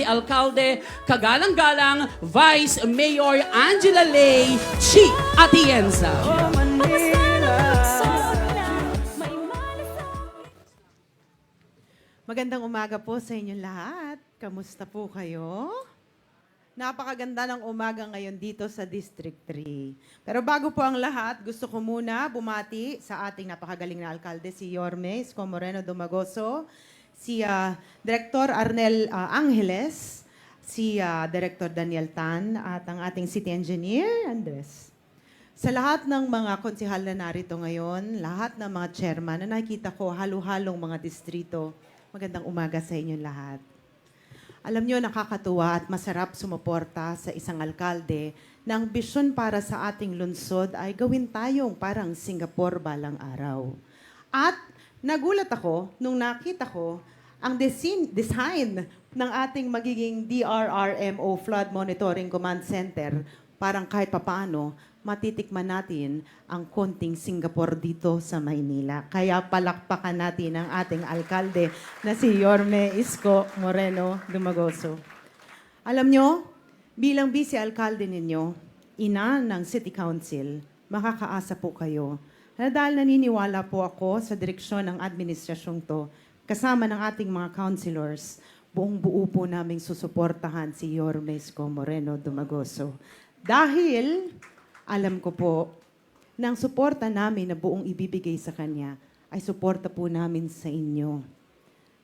Alcalde, kagalang-galang Vice Mayor Angela Lay Chi Atienza. Magandang umaga po sa inyong lahat. Kamusta po kayo? Napakaganda ng umaga ngayon dito sa District 3. Pero bago po ang lahat, gusto ko muna bumati sa ating napakagaling na alkalde, si Yorme Isko Moreno Dumagoso, si Director Arnel Angeles, si Director Daniel Tan, at ang ating City Engineer, Andres. Sa lahat ng mga konsehal na narito ngayon, lahat ng mga chairman na nakikita ko, halo-halong mga distrito, magandang umaga sa inyong lahat. Alam nyo, nakakatuwa at masarap sumuporta sa isang alkalde na ang bisyon para sa ating lungsod ay gawin tayong parang Singapore balang araw. At nagulat ako nung nakita ko ang design ng ating magiging DRRMO Flood Monitoring Command Center. Parang kahit papaano, matitikman natin ang konting Singapore dito sa Maynila. Kaya palakpakan natin ang ating alkalde na si Yorme Isko Moreno Dumagoso. Alam nyo, bilang vice-alkalde ninyo, ina ng City Council, makakaasa po kayo na dahil naniniwala po ako sa direksyon ng administrasyong to, kasama ng ating mga councilors, buong buo po naming susuportahan si Yorme Isko Moreno Dumagoso. Dahil alam ko po, na ang suporta namin na buong ibibigay sa Kanya ay suporta po namin sa inyo.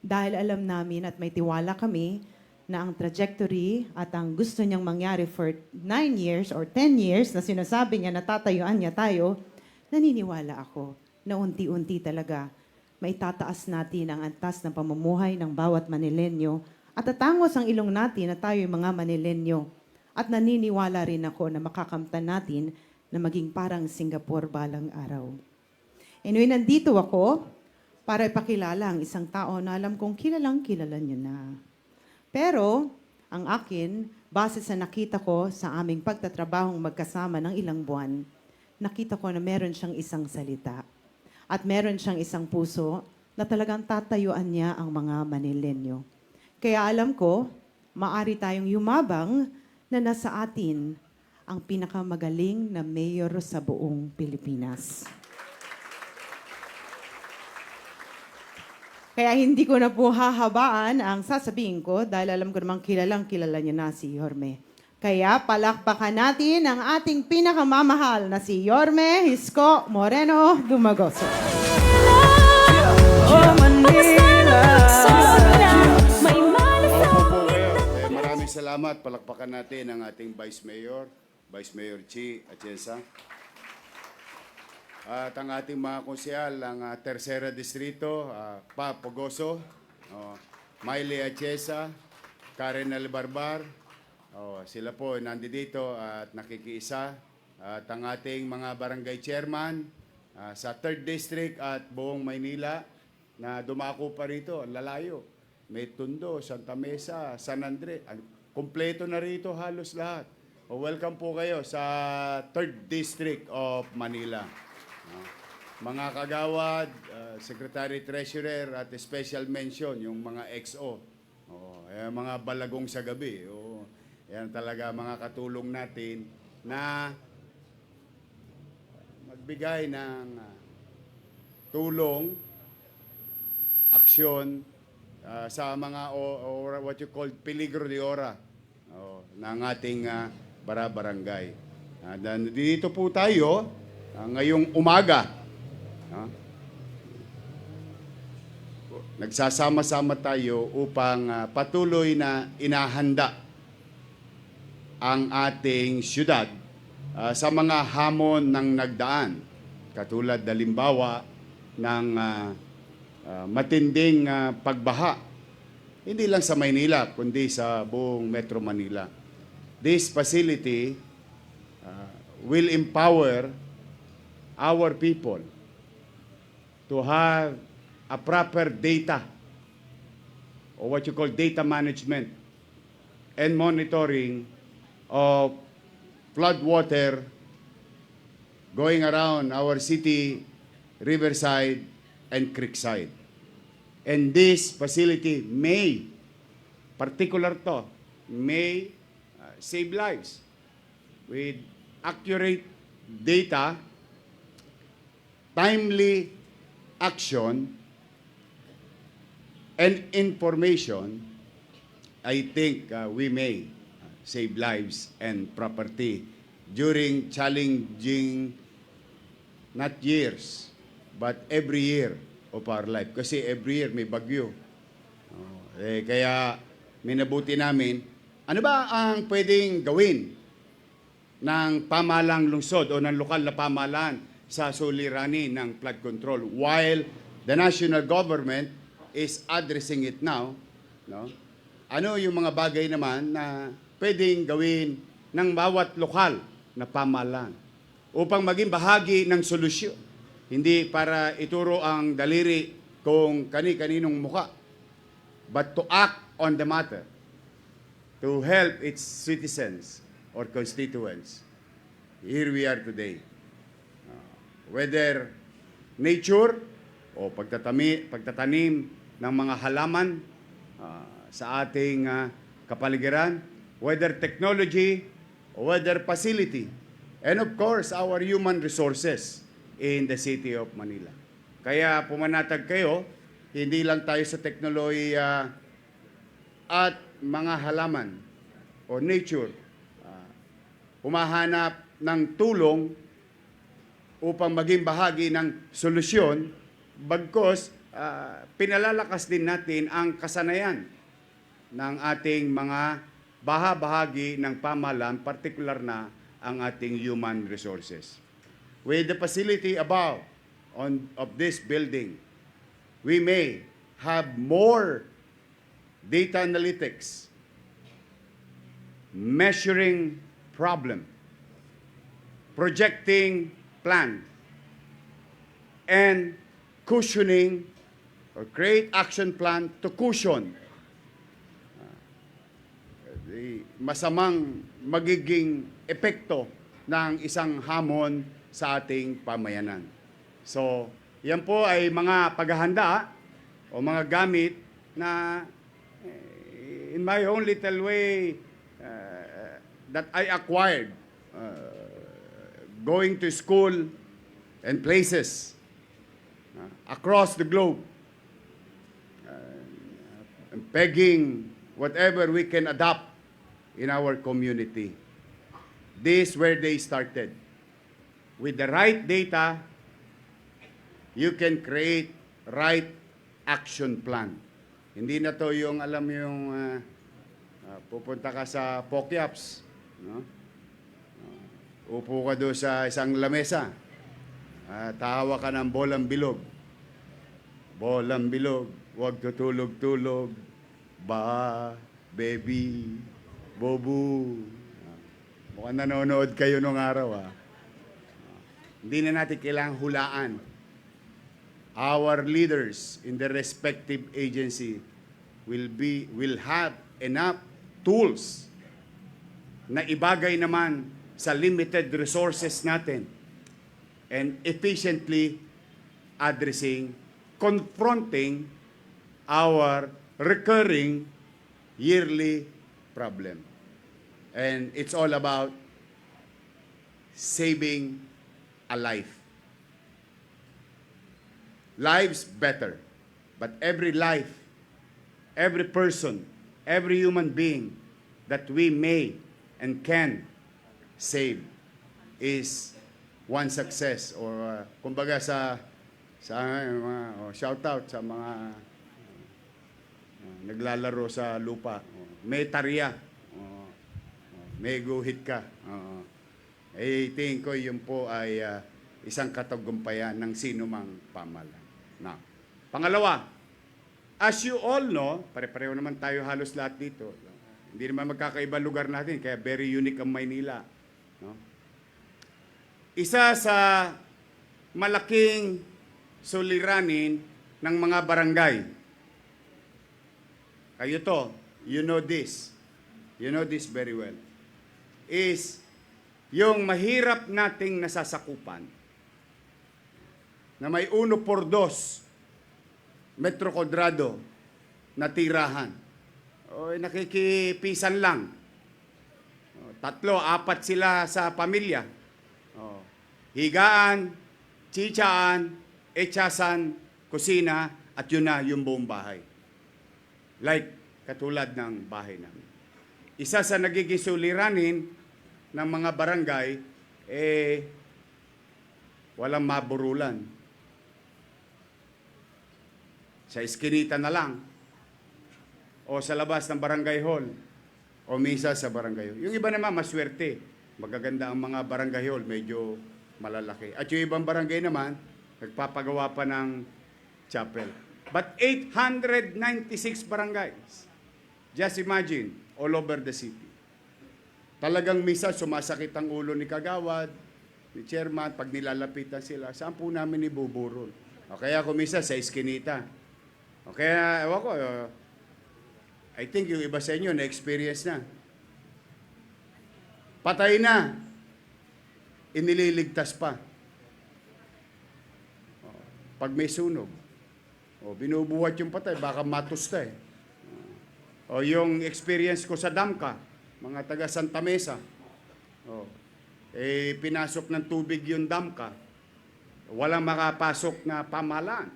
Dahil alam namin at may tiwala kami na ang trajectory at ang gusto niyang mangyari for 9 years or 10 years na sinasabi niya na tatayuan niya tayo, naniniwala ako na unti-unti talaga may tataas natin ang antas ng pamumuhay ng bawat Manilenyo at tatangos ang ilong natin na tayo'y mga Manilenyo. At naniniwala rin ako na makakamtan natin na maging parang Singapore balang araw. Anyway, nandito ako para ipakilala ang isang tao na alam kong kilalang kilala niyo na. Pero, ang akin, base sa nakita ko sa aming pagtatrabahong magkasama ng ilang buwan, nakita ko na meron siyang isang salita. At meron siyang isang puso na talagang tatayuan niya ang mga Manilenyo. Kaya alam ko, maari tayong yumabang na nasa atin ang pinakamagaling na mayor sa buong Pilipinas. Kaya hindi ko na po hahabaan ang sasabihin ko dahil alam ko namang kilalang kilala niyo na si Yorme. Kaya palakpakan natin ang ating pinakamamahal na si Yorme Isko Moreno Dumagoso. Oh, Manila. Maraming salamat. Palakpakan natin ang ating Vice Mayor Chi Atienza. At ang ating mga konsehal, ang Tercera Distrito, Pa Pogoso, Miley Atienza, Karen Albarbar, sila po nandito at nakikiisa. At ang ating mga barangay chairman sa 3rd District at buong Maynila na dumako pa rito, lalayo. May Tondo, Santa Mesa, San Andres. Kompleto na rito halos lahat. Welcome po kayo sa 3rd District of Manila. Mga kagawad, Secretary Treasurer at special mention yung mga XO. Mga balagong sa gabi. Yan talaga mga katulong natin na magbigay ng tulong, aksyon, sa mga or what you call peligro de ora ng ating barangay. Dito po tayo ngayong umaga. Nagsasama-sama tayo upang patuloy na inahanda ang ating syudad sa mga hamon ng nagdaan. Katulad halimbawa ng matinding pagbaha. Hindi lang sa Maynila, kundi sa buong Metro Manila. This facility will empower our people to have a proper data or what you call data management and monitoring of flood water going around our city, riverside, and creekside. And this facility may particular to, may save lives with accurate data, timely action, and information. I think we may save lives and property during challenging, not years, but every year of our life. Kasi every year may bagyo. Kaya minabuti namin, ano ba ang pwedeng gawin ng pamahalang lungsod o ng lokal na pamahalaan sa suliranin ng flood control while the national government is addressing it now, no? Ano yung mga bagay naman na pwedeng gawin ng bawat lokal na pamahalaan upang maging bahagi ng solusyon? Hindi para ituro ang daliri kung kani-kaninong muka, but to act on the matter, to help its citizens or constituents. Here we are today. Whether nature o pagtatanim ng mga halaman sa ating kapaligiran, whether technology, or whether facility, and of course, our human resources in the city of Manila. Kaya pumanatag kayo, hindi lang tayo sa teknolohiya at mga halaman o nature, humahanap ng tulong upang maging bahagi ng solusyon, bagkos pinalalakas din natin ang kasanayan ng ating mga bahagi ng pamahalaan, partikular na ang ating human resources. With the facility above of this building, we may have more data analytics, measuring problem, projecting plan, and cushioning or create action plan to cushion the masamang magiging epekto ng isang hamon sa ating pamayanan. So, yan po ay mga paghahanda o mga gamit na in my own little way that I acquired going to school and places across the globe, pegging whatever we can adopt in our community. This is where they started. With the right data, you can create right action plan. Hindi na to yung alam yung pupunta ka sa Pokyaps, no? Upo ka doon sa isang lamesa, tahawa ka ng bolang bilog. Bolang bilog, huwag tutulog-tulog, ba, baby, bobu. Mukhang nanonood kayo nung araw, Hindi na natin kailangang hulaan. Our leaders in the respective agency will have enough tools na ibagay naman sa limited resources natin and efficiently confronting our recurring yearly problem. And it's all about saving a life. Lives better, but every life, every person, every human being that we may and can save is one success. Or kumbaga sa mga shout out sa mga naglalaro sa lupa, may tarya, may guhit ka. I think ko yun po ay isang katagumpayan ng sino mang pamahalaan. Now, pangalawa, as you all know, pare-pareho naman tayo halos lahat dito. Hindi naman magkakaibang lugar natin, kaya very unique ang Maynila. No? Isa sa malaking suliranin ng mga barangay, kayo to, you know this very well, is yung mahirap nating nasasakupan na may 1/2 metro kwadrado na tirahan nakikipisan lang. 3, 4 sila sa pamilya. Higaan, chichaan, etsasan, kusina, at yun na yung buong bahay. Like, katulad ng bahay namin. Isa sa nagiging suliranin ng mga barangay, walang maburulan. Sa iskinita na lang. O sa labas ng barangay hall. O misa sa barangay hall. Yung iba naman, maswerte. Magaganda ang mga barangay hall, medyo malalaki. At yung ibang barangay naman, nagpapagawa pa ng chapel. But 896 barangays. Just imagine, all over the city. Talagang misa, sumasakit ang ulo ni Kagawad, ni Chairman, pag nilalapitan sila, saan po namin ibuburol? O kaya kumisa sa iskinita. O kaya, ewan ko, I think yung iba sa inyo na-experience na. Patay na. Inililigtas pa. Pag may sunog. O binubuhat yung patay, baka matusta eh. O yung experience ko sa Damka, mga taga Santa Mesa. Pinasok ng tubig yung Damka. Walang makapasok na pamahalaan.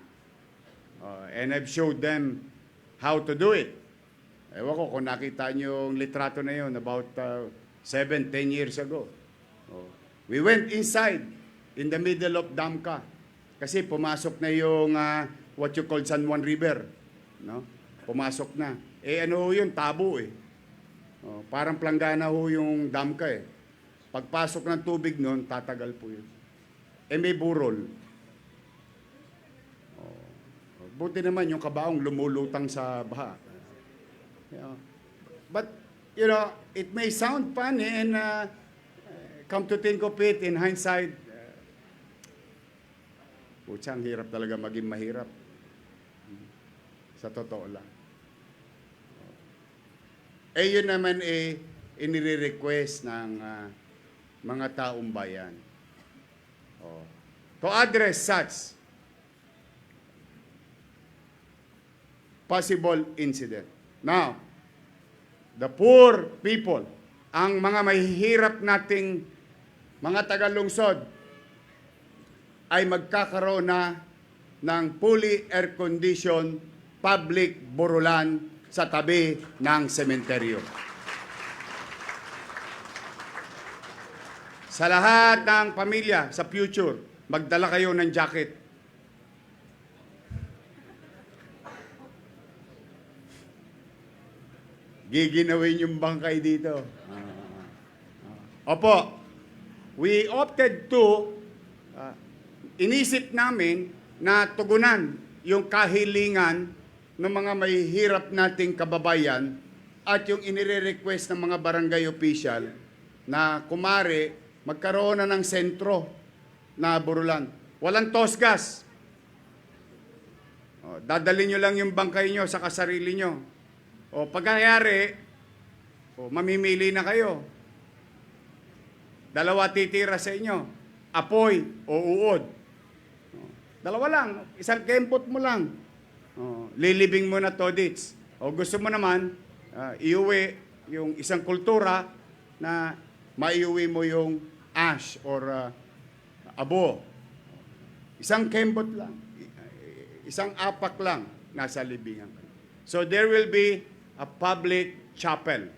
And I've showed them how to do it. Ewan ko kung nakita nyo yung litrato na yun about 7-10 years ago. We went inside in the middle of Damka kasi pumasok na yung what you call San Juan River. No? Pumasok na. Ano ho yun? Tabo eh. Parang planggana ho yung Damka eh. Pagpasok ng tubig nun, tatagal po yun. May burol. Buti naman yung kabaong lumulutang sa baha. But, it may sound funny and come to think of it in hindsight, putsang hirap talaga maging mahirap. Sa totoo lang. Yun naman inire-request ng mga taong bayan. To address such possible incident. Now, the poor people, ang mga mahihirap nating mga tagalungsod, ay magkakaroon na ng fully air-conditioned public burulan sa tabi ng sementeryo. Sa lahat ng pamilya, sa future, magdala kayo ng jacket. Giginawin yung bangkay dito. Opo, we opted to, inisip namin na tugunan yung kahilingan ng mga mahihirap nating kababayan at yung inire-request ng mga barangay official na kumare magkaroon na ng sentro na burulan. Walang tosgas. Dadalhin nyo lang yung bangkay nyo sa kasarili nyo. Pagkayari, mamimili na kayo. 2 titira sa inyo. Apoy o uod. 2 lang. Isang kempot mo lang. Lilibing mo na todits. Gusto mo naman, iuwi yung isang kultura na maiuwi mo yung ash or abo. Isang kembot lang. Isang apak lang nasa libingan. So there will be a public chapel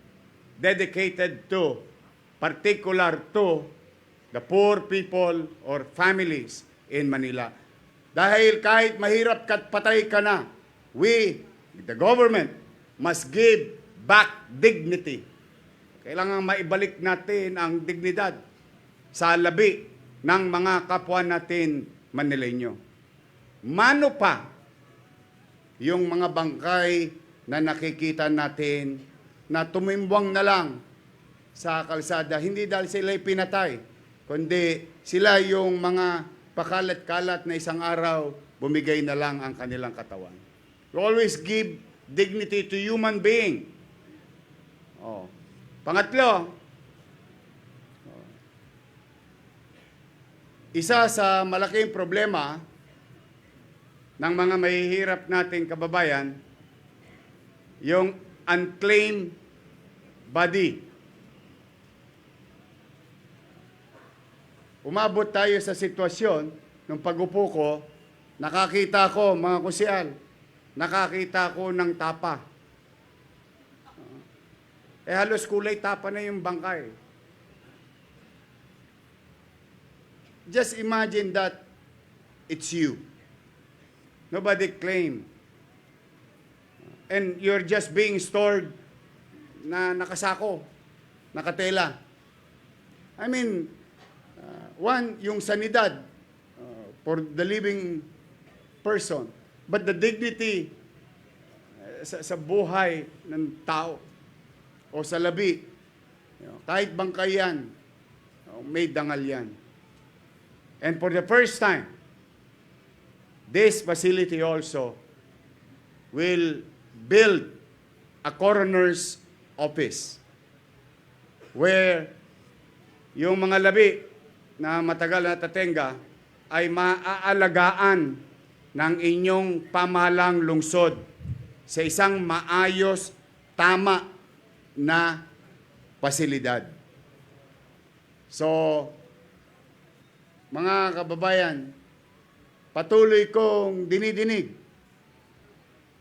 dedicated to, particular to, the poor people or families in Manila. Dahil kahit mahirap ka't patay ka na, we, the government, must give back dignity. Kailangan maibalik natin ang dignidad sa labi ng mga kapwa natin Manileño. Mano pa yung mga bangkay na nakikita natin na tumimbwang na lang sa kalsada, hindi dahil sila'y pinatay, kundi sila yung mga pakalat-kalat na isang araw, bumigay na lang ang kanilang katawan. We always give dignity to human being. Pangatlo, isa sa malaking problema ng mga mahihirap nating kababayan, yung unclaimed body. Umabot tayo sa sitwasyon, nung pag-upo ko, nakakita ko, mga kusyal, nakakita ko ng tapa. Halos kulay tapa na yung bangkay. Just imagine that it's you. Nobody claimed. And you're just being stored na nakasako, nakatela. I mean, one, yung sanidad for the living person. But the dignity sa buhay ng tao o sa labi, kahit bangkay yan, may dangal yan. And for the first time, this facility also will build a coroner's office where yung mga labi na matagal na tatenga ay maaalagaan ng inyong pamahalang lungsod sa isang maayos, tama na pasilidad. So, mga kababayan, patuloy kong dinidinig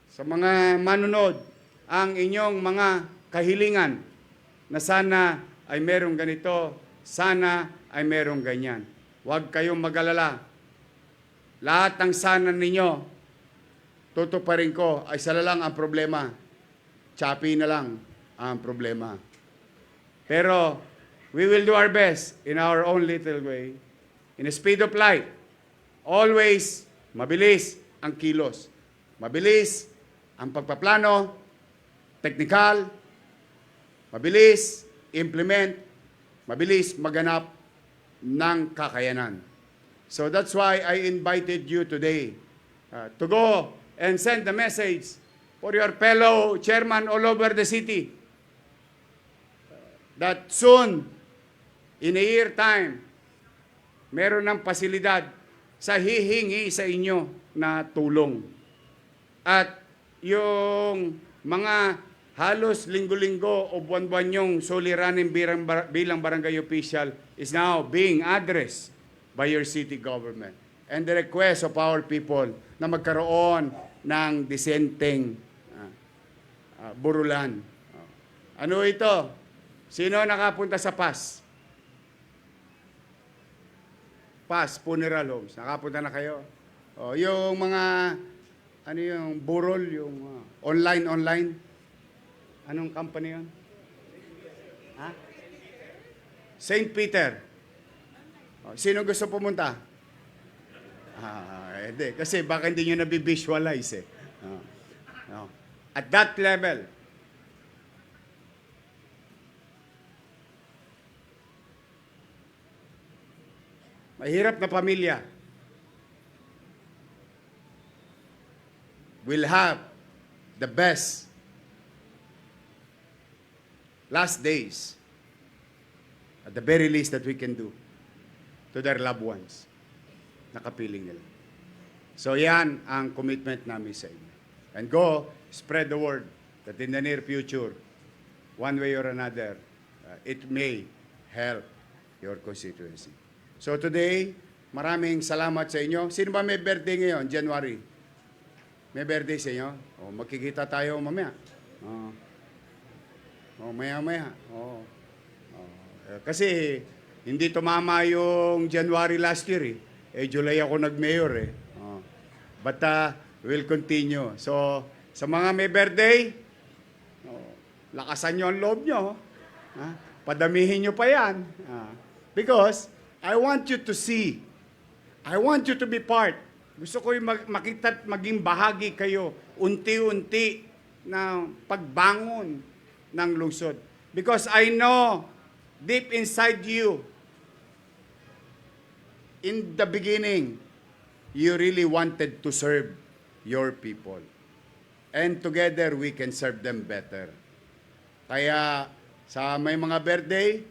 sa mga manunod ang inyong mga kahilingan na sana ay merong ganito, sana ay merong ganyan. Huwag kayong mag-alala. Lahat ng sana ninyo, tutuparin ko, ay sala lang ang problema. Choppy na lang ang problema. Pero, we will do our best in our own little way. In the speed of light, always mabilis ang kilos. Mabilis ang pagpaplano, technical, mabilis implement, mabilis maganap ng kakayanan. So that's why I invited you today to go and send the message for your fellow chairman all over the city that soon, in a year time, meron ng pasilidad sa hihingi sa inyo na tulong. At yung mga halos linggo-linggo o buwan-buwan yung suliranin bilang barangay official is now being addressed by your city government. And the request of our people na magkaroon ng disenteng burulan. Ano ito? Sino nakapunta sa PAS? PAS, funeral homes. Nakapunta na kayo? O, yung mga, ano yung burol, yung online. Anong company yun? Ha? St. Peter. O, sino gusto pumunta? Hindi. Kasi baka hindi nyo nabivisualize eh. No. At that level, mahirap na pamilya will have the best last days, at the very least that we can do to their loved ones. Nakapiling nila. So yan ang commitment namin sa inyo. And go, spread the word that in the near future, one way or another, it may help your constituency. So today, maraming salamat sa inyo. Sino ba may birthday ngayon, January? May birthday sa inyo? O, magkikita tayo mamaya. Maya-maya. Kasi, hindi tumama yung January last year eh. July ako nag-mayor eh. But we'll continue. So, sa mga may birthday, lakasan nyo ang loob nyo. Padamihin nyo pa yan. Because, I want you to see. I want you to be part. Gusto ko yung makita at maging bahagi kayo unti-unti na pagbangon ng lungsod. Because I know deep inside you, in the beginning, you really wanted to serve your people. And together, we can serve them better. Kaya sa may mga birthday,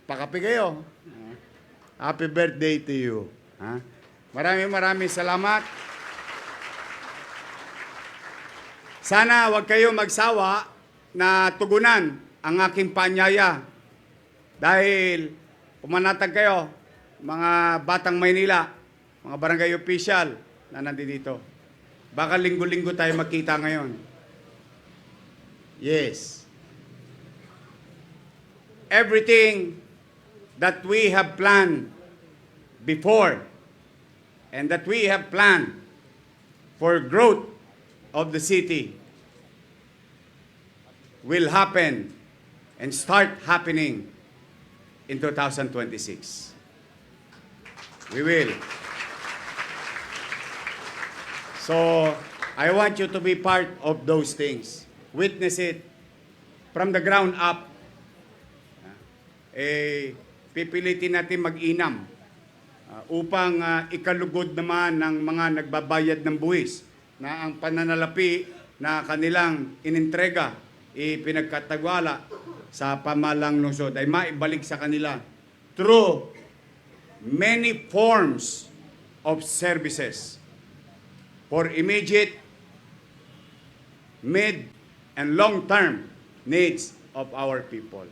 pakapi kayo. Happy birthday to you. Maraming salamat. Sana wag kayo magsawa na tugunan ang aking panyaya. Dahil pumanatag kayo, mga batang Maynila, mga barangay official na nandito. Baka linggo-linggo tayo makita ngayon. Yes. Everything that we have planned before and that we have planned for growth of the city will happen and start happening in 2026. We will. So, I want you to be part of those things. Witness it from the ground up. Pipilitin natin mag-inam upang ikalugod naman ng mga nagbabayad ng buwis na ang pananalapi na kanilang inintrega, ipinagkatagwala sa pamalang lungsod ay maibalik sa kanila through many forms of services for immediate, mid, and long-term needs of our people.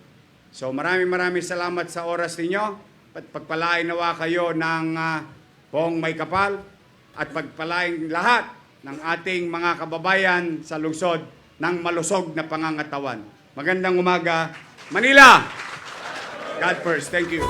So maraming salamat sa oras ninyo at pagpalain nawa kayo ng poong may kapal at pagpalain lahat ng ating mga kababayan sa lungsod ng malusog na pangangatawan. Magandang umaga, Manila! God first. Thank you.